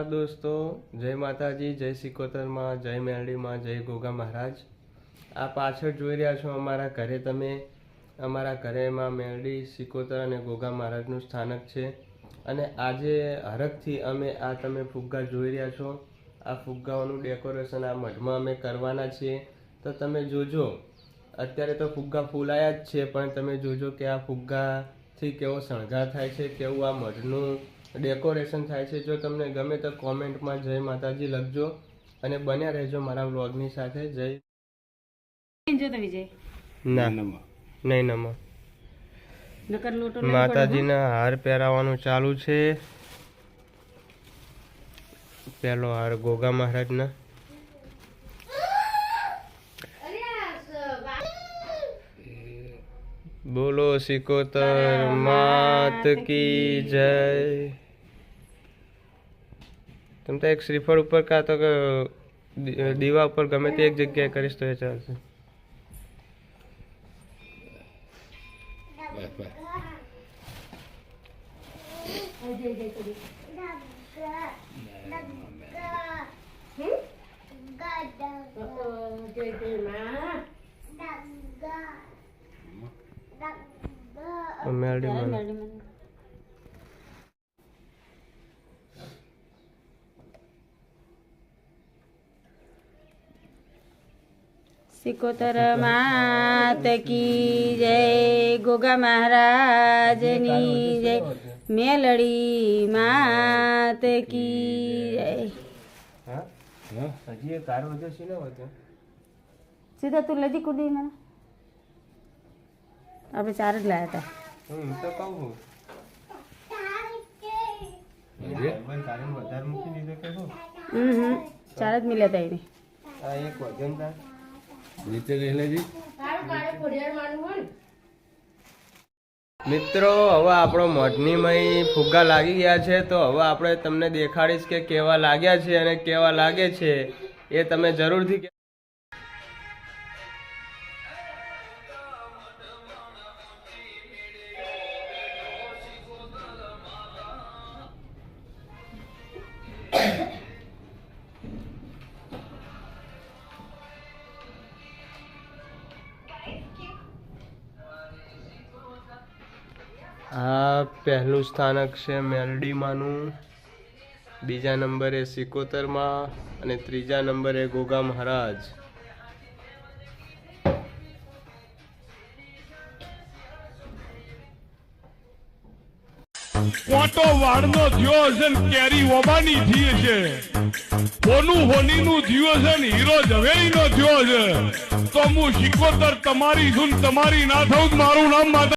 દોસ્તો, જય માતાજી, જય સિકોતરમાં, જય મેરડીમાં, જય ગોગા મહારાજ। આ પાછળ જોઈ રહ્યા છો અમારા ઘરે તમે। અમારા ઘરેમાં મેરડી, સિકોતર અને ગોગા મહારાજનું સ્થાનક છે। અને આજે હરખથી અમે આ તમે ફુગ્ગા જોઈ રહ્યા છો, આ ફુગ્ગાઓનું ડેકોરેશન આ મઢમાં અમે કરવાના છીએ। તો તમે જોજો, અત્યારે તો ફુગ્ગા ફૂલાયા જ છે, પણ તમે જોજો કે આ ફુગ્ગાથી કેવો શણગાર થાય છે, કેવું આ મઢનું ડેકોરેશન થાય છે। જો તમને ગમે તો કોમેન્ટમાં જય માતાજી લખજો અને બન્યા રહેજો મારા વ્લોગની સાથે। જય ના નહીં નમો માતાજીના હાર પહેરાવવાનું ચાલુ છે। પહેલો હાર ગોગા મહારાજના। બોલો સિકોતર માત કી જય। तुम तो एक श्रीफल ऊपर का तो दीवा ऊपर गमे ते एक जगह करीश तो ये चालશે। सिकोतर मात की जय, गोगा महाराजनी जय, मेलड़ी मात की जय। હજી એ કાર વધ્યો છે ને વધ્યો સીધા તું લજી કુદી મને આપણે ચાર જ લાયા હતા। હું તો કહું વધારે મૂકી દીધો કે શું? ચાર જ મિલ્યા હતા એને। આ એક વજન તા નીચે રહેલેજી મિત્રો, હવે આપણો મઢનીમય ફુગ્ગા લાગી ગયા છે, તો હવે આપણે તમને દેખાડીશ કે કેવા લાગ્યા છે અને કેવા લાગે છે એ તમે જરૂરથી આ પહેલું સ્થાનક છે મેરડીમાંનું, બીજા નંબરે સિકોતરમાં અને ત્રીજા નંબરે ગોગા મહારાજ। કોટો વાળનો થયો છે ને કેરી ઓબાની થઈ છે, હોનું હોનીનું થયો છે ને હીરો ઝવેરીનો થયો છે। તો હું સિકોતર તમારી છું, તમારી ના થઉં, મારું નામ માતા